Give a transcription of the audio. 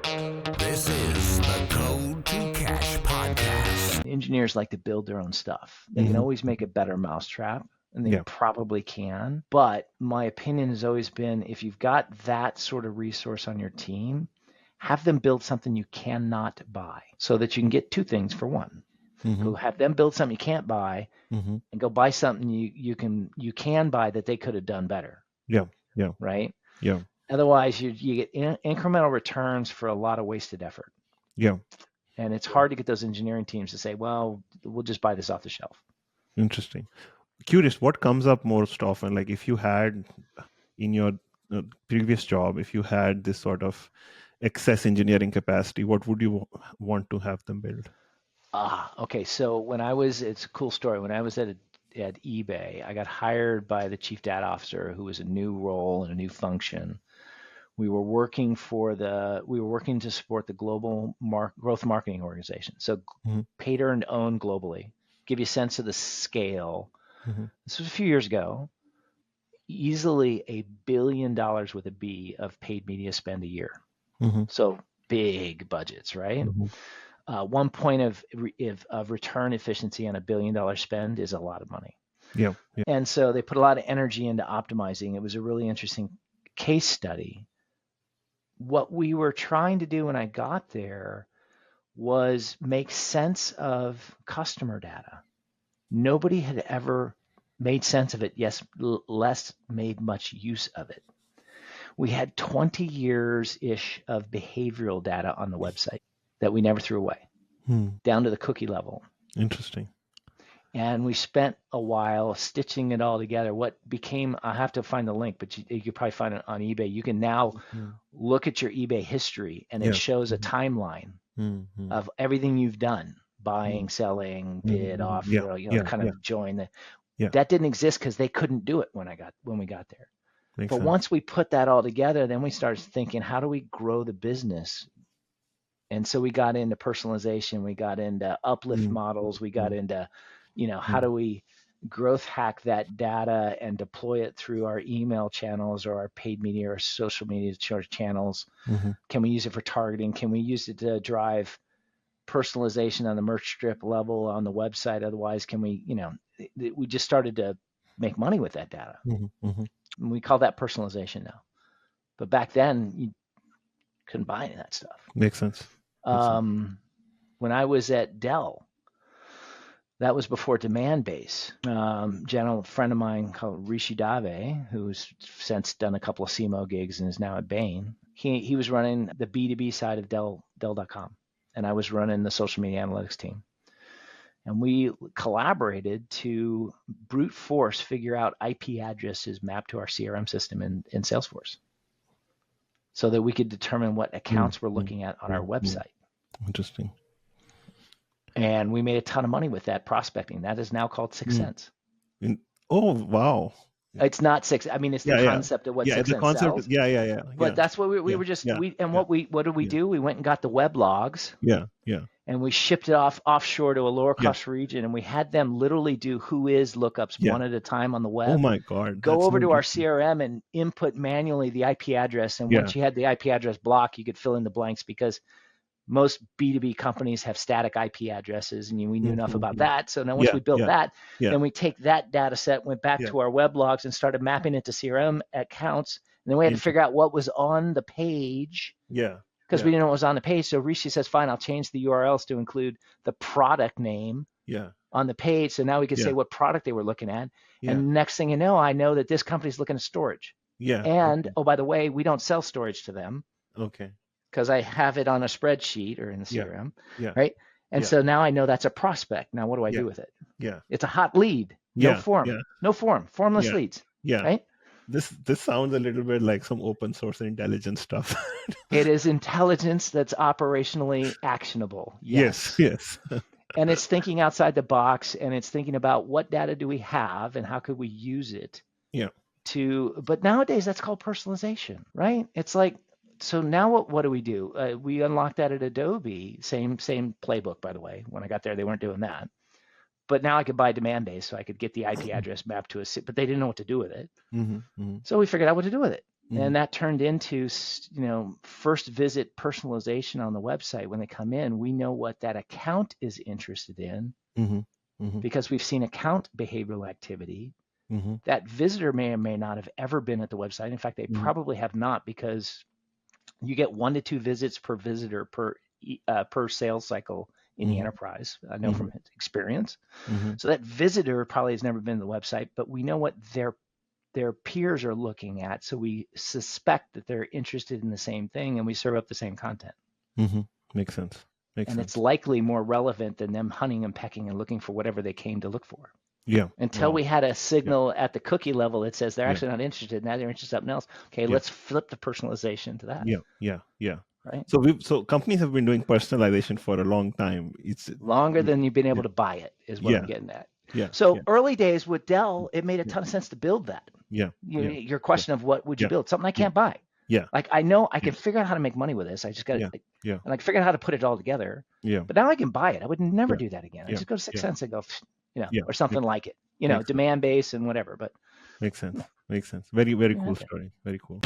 This is the Code to Cash podcast. Engineers like to build their own stuff. They can always make a better mousetrap, and they probably can. But my opinion has always been, if you've got that sort of resource on your team, have them build something you cannot buy so that you can get two things for one. Go have them build something you can't buy and go buy something you can buy that they could have done better. Right? Otherwise, you get incremental returns for a lot of wasted effort. And it's hard to get those engineering teams to say, well, we'll just buy this off the shelf. Interesting. Curious, what comes up most often? Like if you had in your previous job, if you had this sort of excess engineering capacity, what would you want to have them build? Okay. So it's a cool story. When I was at eBay, I got hired by the chief data officer, who was a new role and a new function. We were working to support the global growth marketing organization. So paid, earned, owned globally. Give you a sense of the scale. This was a few years ago. Easily $1 billion with a B of paid media spend a year. So big budgets, right? 1 point of return efficiency on $1 billion spend is a lot of money. And so they put a lot of energy into optimizing. It was a really interesting case study. What we were trying to do when I got there was make sense of customer data. Nobody had ever made sense of it. Yes, less made much use of it. We had 20 years-ish of behavioral data on the website that we never threw away, down to the cookie level. Interesting. And we spent a while stitching it all together. What became, I have to find the link, but you could probably find it on eBay. You can now look at your eBay history, and it shows a timeline of everything you've done, buying, selling, bid, offer, of join. That didn't exist because they couldn't do it when we got there. Makes but sense. Once we put that all together, then we started thinking, how do we grow the business? And so we got into personalization, we got into uplift models, we got into, how do we growth hack that data and deploy it through our email channels or our paid media or social media channels? Can we use it for targeting? Can we use it to drive personalization on the merch strip level on the website? Otherwise, can we, we just started to make money with that data. And we call that personalization now. But back then, you couldn't buy any of that stuff. Makes sense. When I was at Dell, that was before Demandbase. General friend of mine called Rishi Dave, who's since done a couple of CMO gigs and is now at Bain. He was running the B2B side of Dell.com, and I was running the social media analytics team. And we collaborated to brute force figure out IP addresses mapped to our CRM system in Salesforce, so that we could determine what accounts we're looking at on our website. Interesting. And we made a ton of money with that prospecting. That is now called 6Sense. Oh, wow. It's not six. I mean, it's the concept of what 6Sense sells. But that's what we were just. What did we do? We went and got the web logs. And we shipped it offshore to a lower cost region, and we had them literally do who is lookups one at a time on the web. Oh my God! Go over to our CRM and input manually the IP address, and once you had the IP address block, you could fill in the blanks, because most B2B companies have static IP addresses, and we knew enough about that. So now once we built that, then we take that data set, went back to our web logs and started mapping it to CRM accounts. And then we had to figure out what was on the page. Because we didn't know what was on the page. So Rishi says, fine, I'll change the URLs to include the product name on the page. So now we could say what product they were looking at. And next thing you know, I know that this company's looking at storage. And, oh, by the way, we don't sell storage to them. Okay. Because I have it on a spreadsheet or in the CRM. Right? And so now I know that's a prospect. Now what do I do with it? It's a hot lead. No form. No form. Formless leads. Right? This sounds a little bit like some open source intelligence stuff. It is intelligence that's operationally actionable. Yes. And it's thinking outside the box, and it's thinking about what data do we have and how could we use it but nowadays that's called personalization, right? It's like, so now what do? We unlocked that at Adobe, same playbook, by the way. When I got there, they weren't doing that. But now I could buy Demandbase, so I could get the IP address mapped to but they didn't know what to do with it. So we figured out what to do with it. And that turned into, first visit personalization on the website. When they come in, we know what that account is interested in because we've seen account behavioral activity. That visitor may or may not have ever been at the website. In fact, they probably have not, because you get 1 to 2 visits per visitor per sales cycle in the enterprise. I know from experience. So that visitor probably has never been to the website, but we know what their peers are looking at. So we suspect that they're interested in the same thing, and we serve up the same content. Makes sense. It's likely more relevant than them hunting and pecking and looking for whatever they came to look for. Yeah. Until we had a signal at the cookie level that says they're actually not interested. Now they're interested in something else. Okay, let's flip the personalization to that. Yeah. Right. So companies have been doing personalization for a long time. It's longer than you've been able to buy it, is what I'm getting at. So early days with Dell, it made a ton of sense to build that. Your question of what would you build? Something I can't buy. Like, I know I can figure out how to make money with this. I just got to, and I can figure out how to put it all together. But now I can buy it. I would never do that again. I just go to 6Sense and go, or something like it, Demandbase and whatever. But makes sense. Very, very cool story. Very cool.